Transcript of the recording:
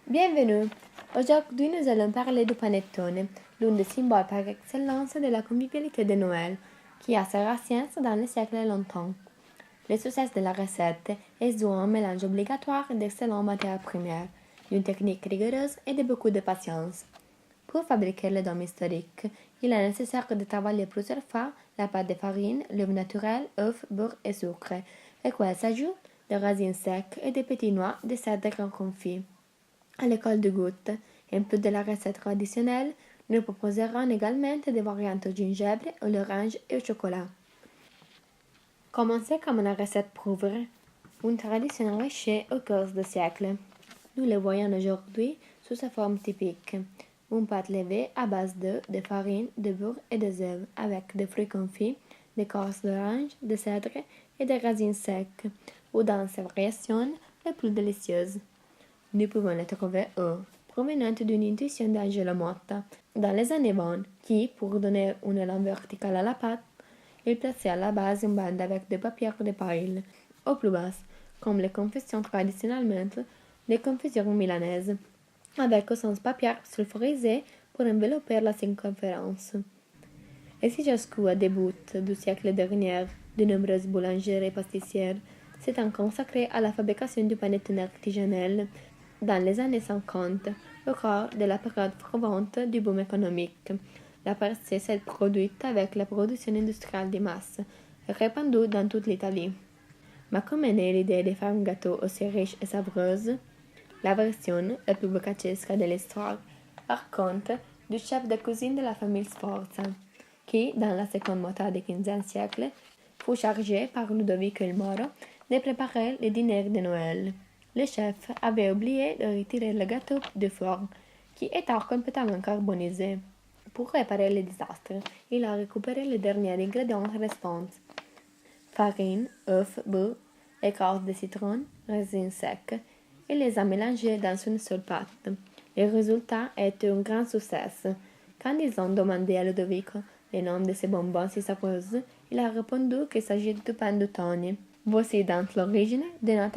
Bienvenue! Aujourd'hui, nous allons parler du panettone, l'un des symboles par excellence de la convivialité de Noël, qui a ses racines dans les siècles longtemps. Le succès de la recette est dû à un mélange obligatoire d'excellentes matières premières, d'une technique rigoureuse et de beaucoup de patience. Pour fabriquer le dôme historique, il est nécessaire de travailler plusieurs fois la pâte de farine, l'œuf naturel, œufs, beurre et sucre, et quoi s'ajoute des raisins secs et des petits noix de cèdre confits. À l'école de gouttes, en plus de la recette traditionnelle, nous proposerons également des variantes au gingembre, à l'orange et au chocolat. Commencez comme la recette prouve, une tradition enrichie au cours des siècles. Nous le voyons aujourd'hui sous sa forme typique. Une pâte levée à base d'œufs, de farine, de beurre et des œufs, avec des fruits confits, des écorces d'orange, de cèdre et des raisins secs, ou dans ses variations les plus délicieuses. Nous pouvons le trouver provenant d'une intuition d'Angelo Motta, dans les années 20, qui, pour donner une élan verticale à la pâte, il plaçait à la base une bande avec des papiers de paille, au plus bas, comme les confections traditionnellement les confiseries milanaises, avec au sens papier sulfurisé pour envelopper la circonférence. Et si jusqu'au début du siècle dernier, de nombreuses boulangeries et pâtissières s'étant consacrées à la fabrication du panettone artisanal, dans les années 50, au cours de la période probante du boom économique, la percée s'est produite avec la production industrielle de masse, répandue dans toute l'Italie. Mais comme est née l'idée de faire un gâteau aussi riche et savoureuse, la version la plus boccaccesca de l'histoire raconte du chef de cuisine de la famille Sforza, qui, dans la seconde moitié du XVe siècle, fut chargé par Ludovico il Moro de préparer le dîner de Noël. Le chef avait oublié de retirer le gâteau du four, qui était complètement carbonisé. Pour réparer le désastre, il a récupéré les derniers ingrédients restants: farine, œufs, beurre, écorce de citron, raisins secs, et les a mélangés dans une seule pâte. Le résultat était un grand succès. Quand ils ont demandé à Ludovico le nom de ces bonbons si savoureux, il a répondu qu'il s'agit du panettone. Voici donc l'origine de notre